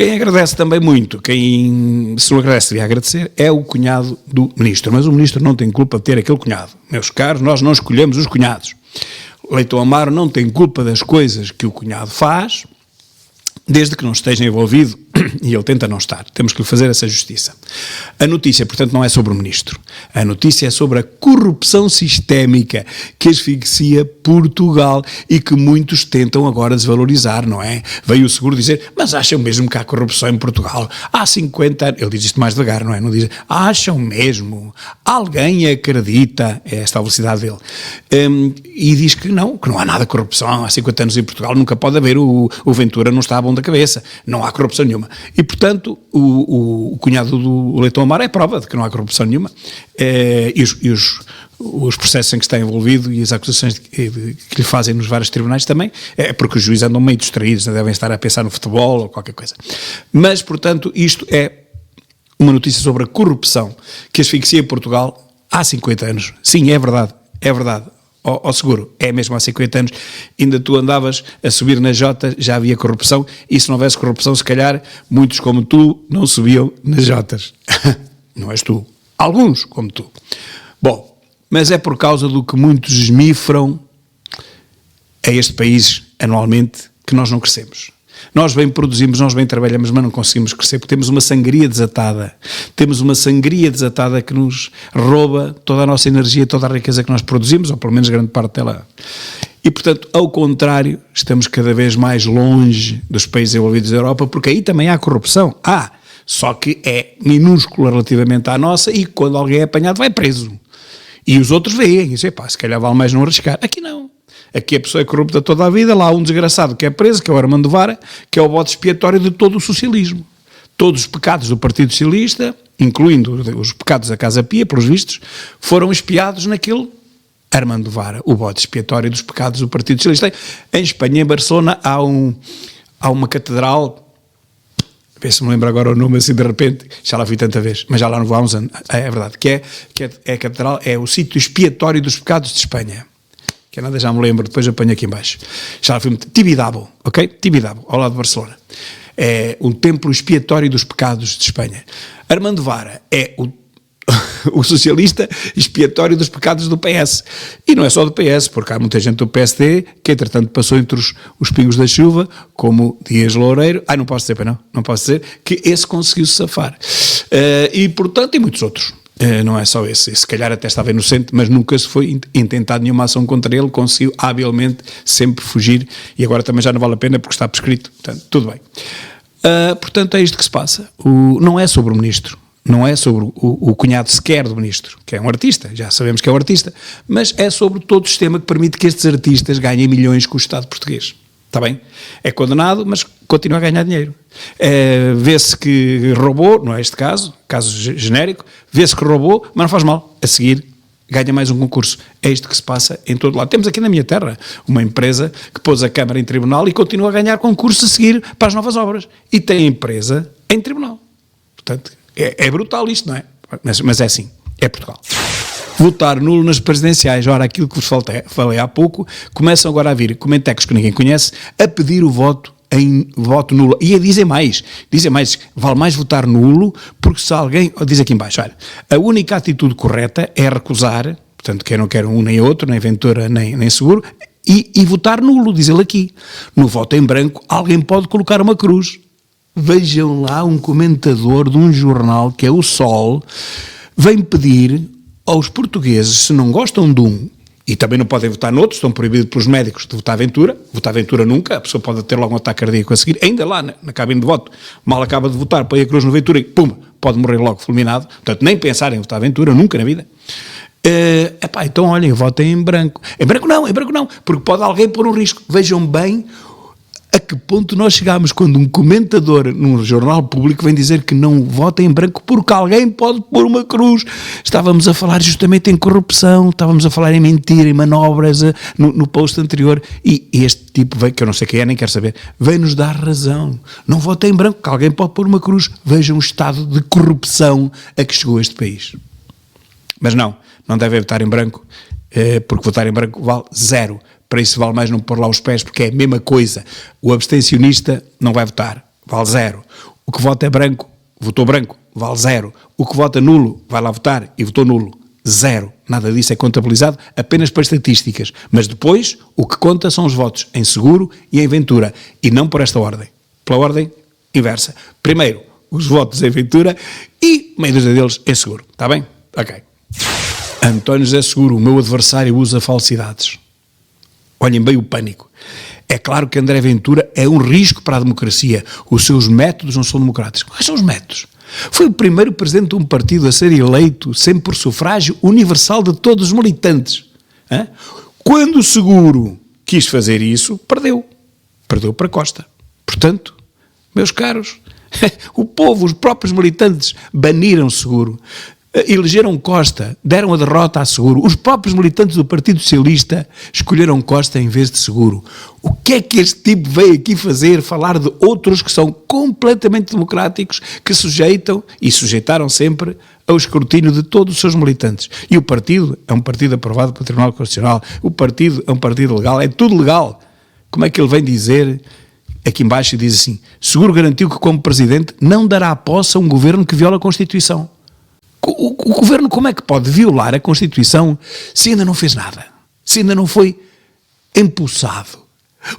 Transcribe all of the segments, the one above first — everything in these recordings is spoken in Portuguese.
Quem agradece também muito, quem se não agradece devia agradecer, é o cunhado do ministro. Mas o ministro não tem culpa de ter aquele cunhado. Meus caros, nós não escolhemos os cunhados. Leitão Amaro não tem culpa das coisas que o cunhado faz, desde que não esteja envolvido, e ele tenta não estar. Temos que lhe fazer essa justiça. A notícia, portanto, não é sobre o ministro. A notícia é sobre a corrupção sistémica que asfixia Portugal e que muitos tentam agora desvalorizar, não é? Veio o Seguro dizer, mas acham mesmo que há corrupção em Portugal? Há 50 anos... Ele diz isto mais devagar, não é? Não diz, acham mesmo? Alguém acredita? É esta a velocidade dele. E diz que não há nada de corrupção. Há 50 anos em Portugal nunca pode haver. O Ventura não está bom da cabeça. Não há corrupção nenhuma. E, portanto, o cunhado do Leitão Amaro é prova de que não há corrupção nenhuma. E os processos em que está envolvido e as acusações que lhe fazem nos vários tribunais também, é porque os juízes andam meio distraídos, devem estar a pensar no futebol ou qualquer coisa. Mas, portanto, isto é uma notícia sobre a corrupção que asfixia Portugal há 50 anos. Sim, é verdade, é verdade. Ao Seguro, é mesmo há 50 anos, ainda tu andavas a subir na Jota, já havia corrupção, e se não houvesse corrupção, se calhar, muitos como tu não subiam nas Jotas. Não és tu. Alguns como tu. Bom, mas é por causa do que muitos esmifram a este país anualmente que nós não crescemos. Nós bem produzimos, nós bem trabalhamos, mas não conseguimos crescer porque temos uma sangria desatada. Temos uma sangria desatada que nos rouba toda a nossa energia, toda a riqueza que nós produzimos, ou pelo menos grande parte dela. E, portanto, ao contrário, estamos cada vez mais longe dos países envolvidos da Europa, porque aí também há corrupção. Só que é minúscula relativamente à nossa e quando alguém é apanhado vai preso. E os outros veem e dizem, se calhar vale mais não arriscar. Aqui não. Aqui a pessoa é corrupta toda a vida, lá há um desgraçado que é preso, que é o Armando Vara, que é o bode expiatório de todo o socialismo. Todos os pecados do Partido Socialista, incluindo os pecados da Casa Pia, pelos vistos, foram expiados naquele Armando Vara, o bode expiatório dos pecados do Partido Socialista. Em Espanha, em Barcelona, há uma catedral, vê se me lembro agora o nome assim de repente, já lá fui tanta vez, mas já lá não vou há uns anos, é verdade, que é a catedral, é o sítio expiatório dos pecados de Espanha. Que nada, já me lembro, depois apanho aqui em baixo. Já fui Tibidabo, ok? Tibidabo, ao lado de Barcelona. É um templo expiatório dos pecados de Espanha. Armando Vara é o socialista expiatório dos pecados do PS. E não é só do PS, porque há muita gente do PSD que, entretanto, passou entre os pingos da chuva, como Dias Loureiro. Não posso dizer, não posso dizer, que esse conseguiu se safar. E, portanto, e muitos outros. Não é só esse se calhar até estava inocente, mas nunca se foi intentado nenhuma ação contra ele, conseguiu habilmente sempre fugir e agora também já não vale a pena porque está prescrito, portanto, tudo bem. Portanto, é isto que se passa. Não é sobre o ministro, não é sobre o cunhado sequer do ministro, que é um artista, já sabemos que é um artista, mas é sobre todo o sistema que permite que estes artistas ganhem milhões com o Estado português. Está bem? É condenado, mas continua a ganhar dinheiro. Vê-se que roubou, não é este caso genérico, vê-se que roubou, mas não faz mal. A seguir, ganha mais um concurso. É isto que se passa em todo lado. Temos aqui na minha terra uma empresa que pôs a Câmara em tribunal e continua a ganhar concurso a seguir para as novas obras. E tem a empresa em tribunal. Portanto, é brutal isto, não é? Mas é assim, é Portugal. Votar nulo nas presidenciais. Ora, aquilo que vos falei há pouco, começam agora a vir comentecos que ninguém conhece, a pedir o voto em voto nulo. E dizem mais, vale mais votar nulo, porque se alguém, diz aqui em baixo, olha, a única atitude correta é recusar, portanto, quem não quer um nem outro, nem Ventura, nem Seguro, e votar nulo, diz ele aqui. No voto em branco, alguém pode colocar uma cruz. Vejam lá um comentador de um jornal, que é o Sol, vem pedir aos portugueses, se não gostam de um, e também não podem votar noutros, estão proibidos pelos médicos de votar Ventura nunca, a pessoa pode ter logo um ataque cardíaco a seguir, ainda lá na cabine de voto, mal acaba de votar, põe a cruz no Ventura e pum, pode morrer logo fulminado, portanto nem pensar em votar Ventura, nunca na vida. Então olhem, votem em branco. Em branco não, porque pode alguém pôr um risco. Vejam bem a que ponto nós chegamos quando um comentador num jornal público vem dizer que não vota em branco porque alguém pode pôr uma cruz. Estávamos a falar justamente em corrupção, estávamos a falar em mentira, em manobras no post anterior e este tipo veio, que eu não sei quem é, nem quero saber, veio-nos dar razão. Não votem em branco porque alguém pode pôr uma cruz. Vejam o estado de corrupção a que chegou este país. Mas não devem votar em branco, porque votar em branco vale 0. Para isso vale mais não pôr lá os pés, porque é a mesma coisa. O abstencionista não vai votar, vale 0. O que vota é branco, votou branco, vale 0. O que vota nulo, vai lá votar e votou nulo. 0. Nada disso é contabilizado apenas para estatísticas. Mas depois, o que conta são os votos em Seguro e em Ventura. E não por esta ordem. Pela ordem inversa. Primeiro, os votos em Ventura e meia dúzia deles em Seguro. Está bem? Ok. António José Seguro, o meu adversário, usa falsidades. Olhem bem o pânico. É claro que André Ventura é um risco para a democracia. Os seus métodos não são democráticos. Quais são os métodos? Foi o primeiro presidente de um partido a ser eleito sempre por sufrágio universal de todos os militantes. Quando o Seguro quis fazer isso, perdeu. Perdeu para Costa. Portanto, meus caros, o povo, os próprios militantes baniram Seguro. Elegeram Costa, deram a derrota a Seguro. Os próprios militantes do Partido Socialista escolheram Costa em vez de Seguro. O que é que este tipo veio aqui fazer? Falar de outros que são completamente democráticos, que sujeitam e sujeitaram sempre ao escrutínio de todos os seus militantes. E o partido é um partido aprovado pelo Tribunal Constitucional. O partido é um partido legal, é tudo legal. Como é que ele vem dizer, aqui embaixo diz assim, Seguro garantiu que como presidente não dará posse a um governo que viola a Constituição. O governo como é que pode violar a Constituição se ainda não fez nada? Se ainda não foi empossado?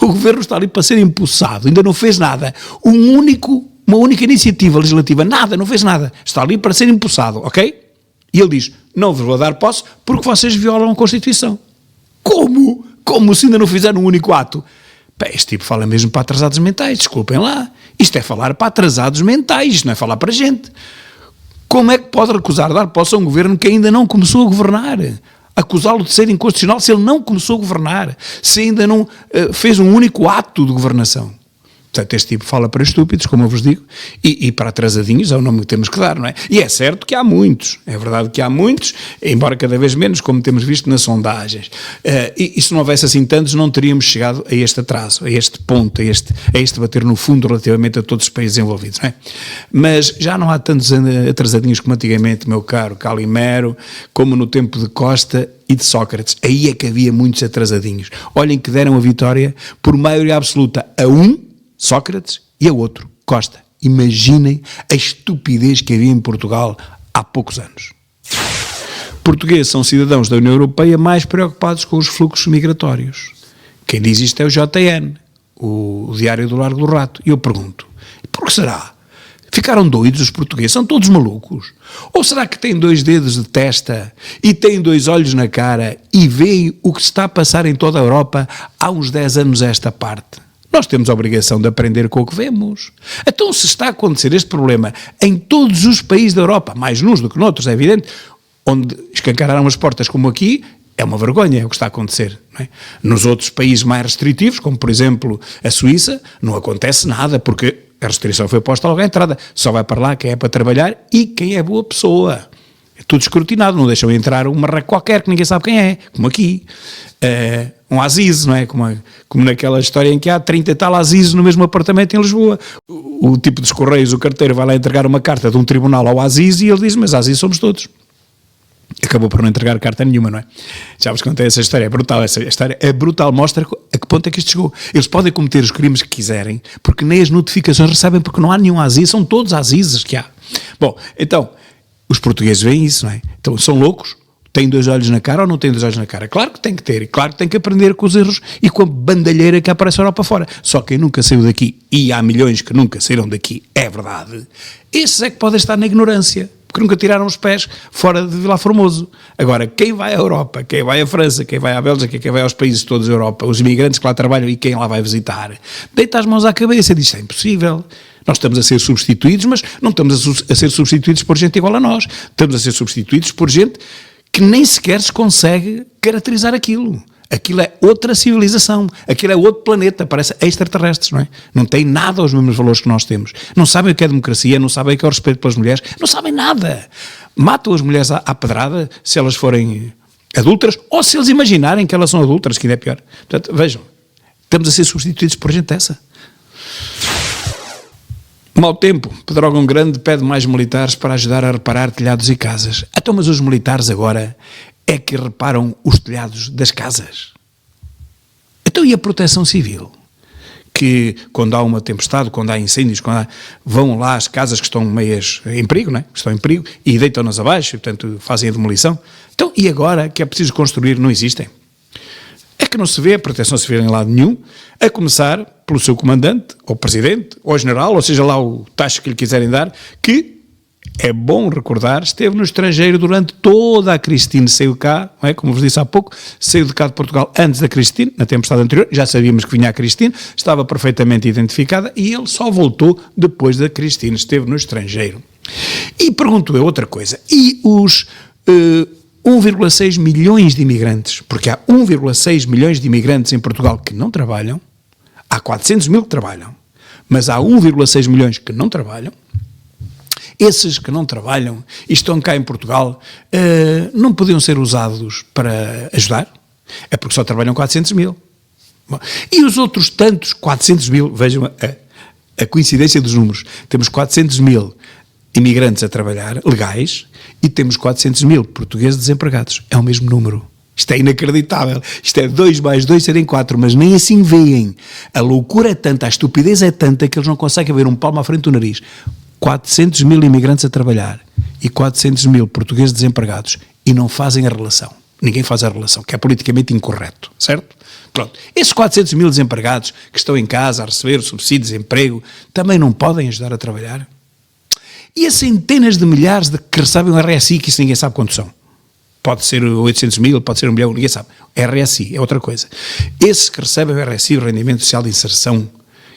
O governo está ali para ser empossado, ainda não fez nada. Uma única iniciativa legislativa, nada, não fez nada. Está ali para ser empossado, ok? E ele diz, não vos vou dar posse porque vocês violam a Constituição. Como? Como se ainda não fizeram um único ato? Este tipo fala mesmo para atrasados mentais, desculpem lá. Isto é falar para atrasados mentais, isto não é falar para gente. Como é que pode recusar dar posse a um governo que ainda não começou a governar? Acusá-lo de ser inconstitucional se ele não começou a governar, se ainda não fez um único ato de governação. Portanto, este tipo fala para estúpidos, como eu vos digo, e para atrasadinhos é o nome que temos que dar, não é? E é certo que há muitos, é verdade que há muitos, embora cada vez menos, como temos visto nas sondagens. E se não houvesse assim tantos, não teríamos chegado a este atraso, a este ponto, a este bater no fundo relativamente a todos os países envolvidos, não é? Mas já não há tantos atrasadinhos como antigamente, meu caro Calimero, como no tempo de Costa e de Sócrates. Aí é que havia muitos atrasadinhos. Olhem que deram a vitória por maioria absoluta a Sócrates e a outro, Costa. Imaginem a estupidez que havia em Portugal há poucos anos. Portugueses são cidadãos da União Europeia mais preocupados com os fluxos migratórios. Quem diz isto é o JN, o Diário do Largo do Rato. E eu pergunto, por que será? Ficaram doidos os portugueses? São todos malucos? Ou será que têm 2 dedos de testa e têm 2 olhos na cara e veem o que se está a passar em toda a Europa há uns 10 anos a esta parte? Nós temos a obrigação de aprender com o que vemos. Então, se está a acontecer este problema em todos os países da Europa, mais nos do que noutros, é evidente, onde escancararam as portas como aqui, é uma vergonha, é o que está a acontecer. Não é? Nos outros países mais restritivos, como por exemplo a Suíça, não acontece nada, porque a restrição foi posta logo à entrada. Só vai para lá quem é para trabalhar e quem é boa pessoa. É tudo escrutinado, não deixam entrar um marreco qualquer que ninguém sabe quem é, como aqui. Um Aziz, não é? Como naquela história em que há 30 e tal Aziz no mesmo apartamento em Lisboa. O tipo dos Correios, o carteiro, vai lá entregar uma carta de um tribunal ao Aziz e ele diz, mas Aziz somos todos. Acabou por não entregar carta nenhuma, não é? Já vos contei essa história, é brutal, essa história é brutal, mostra a que ponto é que isto chegou. Eles podem cometer os crimes que quiserem, porque nem as notificações recebem, porque não há nenhum Aziz, são todos Azizes que há. Bom, então, os portugueses veem isso, não é? Então, são loucos? Têm 2 olhos na cara ou não têm 2 olhos na cara? Claro que tem que ter, e claro que tem que aprender com os erros e com a bandalheira que aparece a Europa fora. Só quem nunca saiu daqui, e há milhões que nunca saíram daqui, é verdade, esses é que podem estar na ignorância, porque nunca tiraram os pés fora de Vilar Formoso. Agora, quem vai à Europa, quem vai à França, quem vai à Bélgica, quem vai aos países todos da Europa, os imigrantes que lá trabalham e quem lá vai visitar, deita as mãos à cabeça e diz, isto é impossível. Nós estamos a ser substituídos, mas não estamos a ser substituídos por gente igual a nós. Estamos a ser substituídos por gente que nem sequer se consegue caracterizar aquilo. Aquilo é outra civilização, aquilo é outro planeta, parece extraterrestres, não é? Não tem nada aos mesmos valores que nós temos. Não sabem o que é democracia, não sabem o que é o respeito pelas mulheres, não sabem nada. Matam as mulheres à pedrada se elas forem adúlteras ou se eles imaginarem que elas são adúlteras, que ainda é pior. Portanto, vejam, estamos a ser substituídos por gente dessa. Mau tempo, Pedrógão Grande pede mais militares para ajudar a reparar telhados e casas. Então, mas os militares agora é que reparam os telhados das casas. Então, e a proteção civil? que quando há uma tempestade, quando há incêndios, vão lá às casas que estão meias em perigo, não é? Que estão em perigo, e deitam-nas abaixo, e, portanto fazem a demolição. Então, e agora que é preciso construir, não existem? É que não se vê a proteção civil em lado nenhum, a começar pelo seu comandante, ou presidente, ou general, ou seja lá o taxa que lhe quiserem dar, que, é bom recordar, esteve no estrangeiro durante toda a Cristina, saiu de cá, não é? Como vos disse há pouco, saiu de cá de Portugal antes da Cristina, na tempestade anterior, já sabíamos que vinha a Cristina, estava perfeitamente identificada, e ele só voltou depois da Cristina, esteve no estrangeiro. E pergunto eu outra coisa, e os 1,6 milhões de imigrantes, porque há 1,6 milhões de imigrantes em Portugal que não trabalham, há 400 mil que trabalham, mas há 1,6 milhões que não trabalham. Esses que não trabalham e estão cá em Portugal não podiam ser usados para ajudar? É porque só trabalham 400 mil. Bom, e os outros tantos 400 mil, vejam a coincidência dos números, temos 400 mil imigrantes a trabalhar, legais, e temos 400 mil portugueses desempregados. É o mesmo número. Isto é inacreditável. Isto é 2 mais 2 serem 4, mas nem assim veem. A loucura é tanta, a estupidez é tanta que eles não conseguem ver um palmo à frente do nariz. 400 mil imigrantes a trabalhar e 400 mil portugueses desempregados e não fazem a relação. Ninguém faz a relação, que é politicamente incorreto, certo? Pronto. Esses 400 mil desempregados que estão em casa a receber o subsídio de desemprego também não podem ajudar a trabalhar? E as centenas de milhares de que recebem o RSI, que isso ninguém sabe quantos são. Pode ser 800 mil, pode ser 1 milhão, ninguém sabe. RSI é outra coisa. Esses que recebem o RSI, o Rendimento Social de Inserção,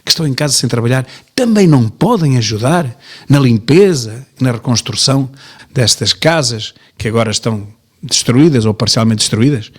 que estão em casa sem trabalhar, também não podem ajudar na limpeza, na reconstrução destas casas que agora estão destruídas ou parcialmente destruídas?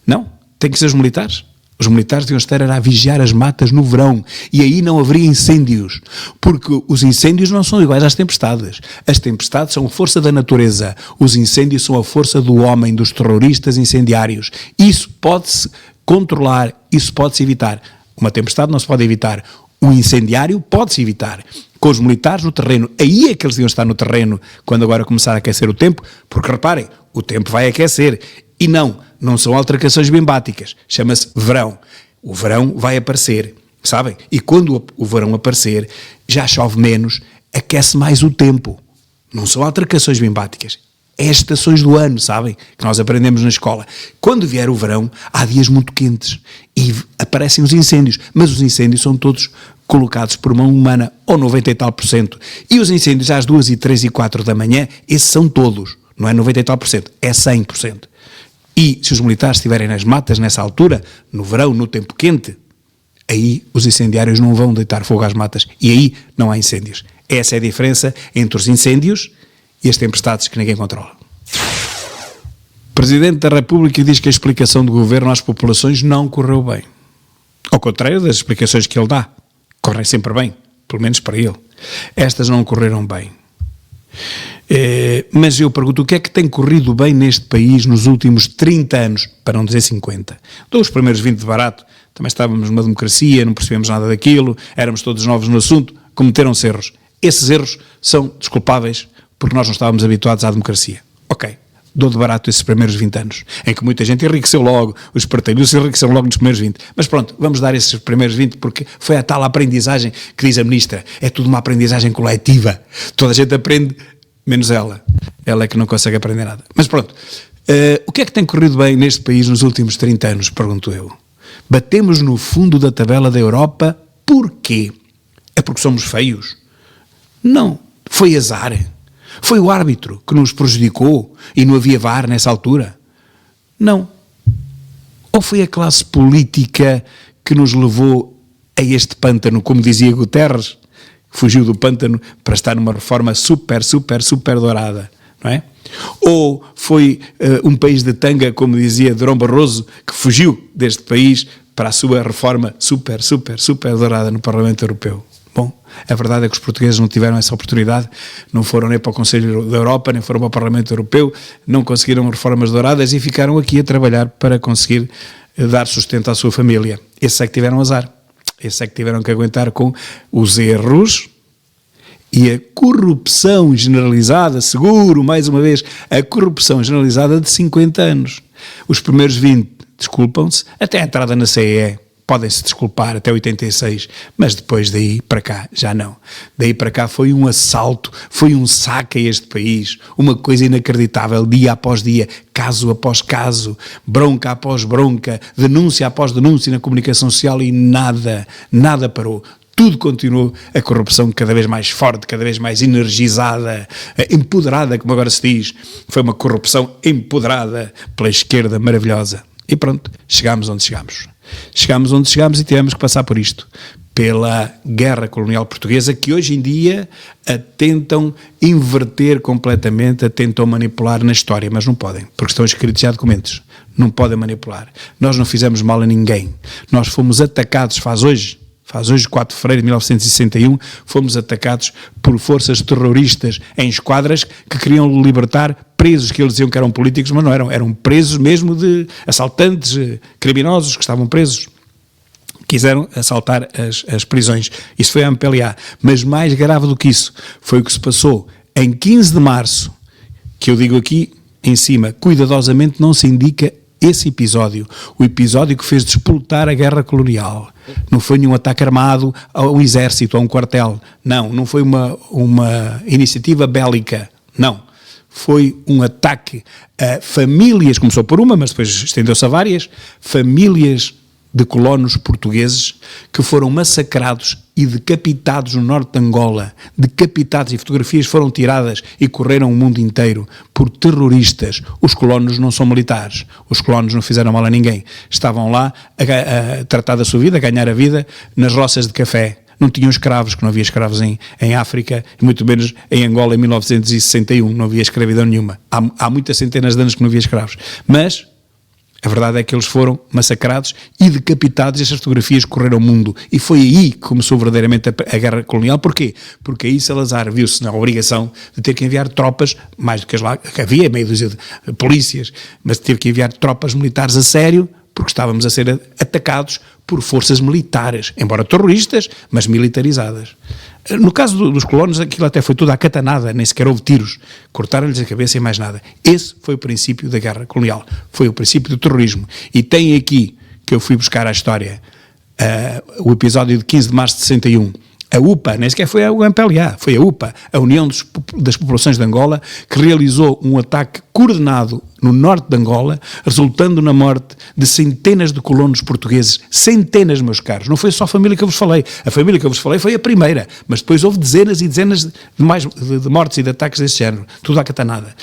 Não, tem que ser os militares. Os militares deviam estar a vigiar as matas no verão e aí não haveria incêndios, porque os incêndios não são iguais às tempestades. As tempestades são a força da natureza, os incêndios são a força do homem, dos terroristas incendiários. Isso pode-se controlar, isso pode-se evitar. Uma tempestade não se pode evitar. Um incendiário pode-se evitar. Com os militares no terreno, aí é que eles deviam estar no terreno quando agora começar a aquecer o tempo, porque reparem, o tempo vai aquecer e não são altercações bimbáticas, chama-se verão. O verão vai aparecer, sabem? E quando o verão aparecer, já chove menos, aquece mais o tempo. Não são altercações bimbáticas. É as estações do ano, sabem? Que nós aprendemos na escola. Quando vier o verão, há dias muito quentes e aparecem os incêndios, mas os incêndios são todos colocados por mão humana, ou 90 e tal %. E os incêndios às 2 e 3 e 4 da manhã, esses são todos, não é 90 e tal %, é 100%. E se os militares estiverem nas matas nessa altura, no verão, no tempo quente, aí os incendiários não vão deitar fogo às matas e aí não há incêndios. Essa é a diferença entre os incêndios e as tempestades que ninguém controla. O Presidente da República diz que a explicação do Governo às populações não correu bem. Ao contrário das explicações que ele dá, correm sempre bem, pelo menos para ele. Estas não correram bem. Mas eu pergunto, o que é que tem corrido bem neste país nos últimos 30 anos, para não dizer 50? Dou os primeiros 20 de barato, também estávamos numa democracia, não percebemos nada daquilo, éramos todos novos no assunto, cometeram-se erros. Esses erros são desculpáveis porque nós não estávamos habituados à democracia. Ok, dou de barato esses primeiros 20 anos, em que muita gente enriqueceu logo, os partilhos enriqueceram logo nos primeiros 20. Mas pronto, vamos dar esses primeiros 20 porque foi a tal aprendizagem que diz a Ministra, é tudo uma aprendizagem coletiva. Toda a gente aprende, menos ela. Ela é que não consegue aprender nada. Mas pronto, o que é que tem corrido bem neste país nos últimos 30 anos, pergunto eu? Batemos no fundo da tabela da Europa, porquê? É porque somos feios? Não, foi azar. Foi o árbitro que nos prejudicou e não havia VAR nessa altura? Não. Ou foi a classe política que nos levou a este pântano, como dizia Guterres, fugiu do pântano para estar numa reforma super dourada, não é? Ou foi um país de tanga, como dizia Durão Barroso, que fugiu deste país para a sua reforma super dourada no Parlamento Europeu? Bom, a verdade é que os portugueses não tiveram essa oportunidade, não foram nem para o Conselho da Europa, nem foram para o Parlamento Europeu, não conseguiram reformas douradas e ficaram aqui a trabalhar para conseguir dar sustento à sua família. Esses é que tiveram azar, esses é que tiveram que aguentar com os erros e a corrupção generalizada, seguro, mais uma vez, a corrupção generalizada de 50 anos. Os primeiros 20 desculpam-se, até a entrada na CEE, podem se desculpar até 86, mas depois daí para cá já não. Daí para cá foi um assalto, foi um saque a este país, uma coisa inacreditável, dia após dia, caso após caso, bronca após bronca, denúncia após denúncia na comunicação social e nada parou. Tudo continuou, a corrupção cada vez mais forte, cada vez mais energizada, empoderada, como agora se diz. Foi uma corrupção empoderada pela esquerda maravilhosa. E pronto, chegámos onde chegámos. Chegámos onde chegámos e tivemos que passar por isto. Pela guerra colonial portuguesa, que hoje em dia a tentam inverter completamente, a tentam manipular na história, mas não podem, porque estão escritos já documentos. Não podem manipular. Nós não fizemos mal a ninguém. Nós fomos atacados, faz hoje, 4 de fevereiro de 1961, fomos atacados por forças terroristas em esquadras que queriam libertar presos, que eles diziam que eram políticos, mas não eram presos mesmo de assaltantes, criminosos que estavam presos. Quiseram assaltar as prisões. Isso foi a MPLA. Mas mais grave do que isso foi o que se passou em 15 de março, que eu digo aqui em cima, cuidadosamente não se indica esse episódio, o episódio que fez despoltar a guerra colonial. Não foi nenhum ataque armado a um exército, a um quartel. Não foi uma iniciativa bélica. Não. Foi um ataque a famílias, começou por uma, mas depois estendeu-se a várias, famílias de colonos portugueses que foram massacrados e decapitados no norte de Angola, decapitados, e fotografias foram tiradas e correram o mundo inteiro por terroristas. Os colonos não são militares, os colonos não fizeram mal a ninguém, estavam lá a tratar da sua vida, a ganhar a vida nas roças de café. Não tinham escravos, que não havia escravos em África, e muito menos em Angola em 1961, não havia escravidão nenhuma. Há muitas centenas de anos que não havia escravos, mas a verdade é que eles foram massacrados e decapitados, e essas fotografias correram o mundo. E foi aí que começou verdadeiramente a guerra colonial. Porquê? Porque aí Salazar viu-se na obrigação de ter que enviar tropas, mais do que as lá, que havia meio dúzia de polícias, mas de ter que enviar tropas militares a sério, porque estávamos a ser atacados por forças militares, embora terroristas, mas militarizadas. No caso dos colonos, aquilo até foi tudo à catanada, nem sequer houve tiros, cortaram-lhes a cabeça e mais nada. Esse foi o princípio da guerra colonial, foi o princípio do terrorismo. E tem aqui, que eu fui buscar a história, o episódio de 15 de março de 61, a UPA, nem sequer foi a MPLA, foi a UPA, a União das Populações de Angola, que realizou um ataque coordenado no norte de Angola, resultando na morte de centenas de colonos portugueses, centenas, meus caros. Não foi só a família que eu vos falei, a família que eu vos falei foi a primeira, mas depois houve dezenas e dezenas de mortes e de ataques desse género, tudo à catanada.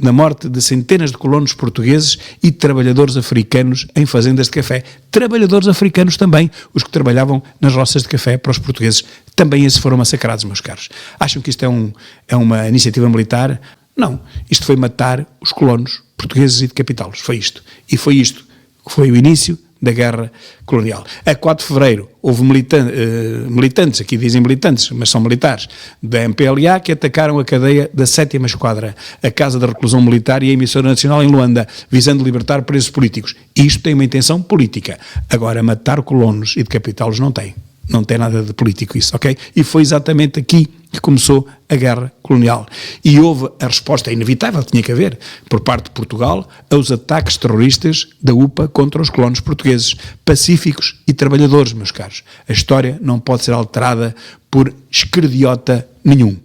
Na morte de centenas de colonos portugueses e trabalhadores africanos em fazendas de café. Trabalhadores africanos também, os que trabalhavam nas roças de café para os portugueses, também esses foram massacrados, meus caros. Acham que isto é uma iniciativa militar? Não, isto foi matar os colonos portugueses e decapitá-los, foi isto. E foi isto que foi o início da guerra colonial. A 4 de fevereiro houve militantes, aqui dizem militantes, mas são militares, da MPLA, que atacaram a cadeia da 7ª Esquadra, a Casa da Reclusão Militar e a Emissora Nacional em Luanda, visando libertar presos políticos. Isto tem uma intenção política. Agora, matar colonos e decapitá-los não tem nada de político isso, ok? E foi exatamente aqui que começou a guerra colonial. E houve a resposta inevitável, tinha que haver, por parte de Portugal, aos ataques terroristas da UPA contra os colonos portugueses, pacíficos e trabalhadores, meus caros. A história não pode ser alterada por esquerdiota nenhum.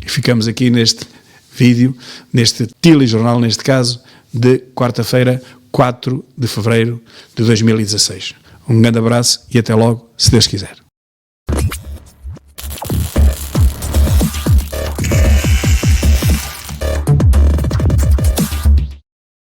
E ficamos aqui neste vídeo, neste telejornal, neste caso, de quarta-feira, 4 de fevereiro de 2016. Um grande abraço e até logo, se Deus quiser.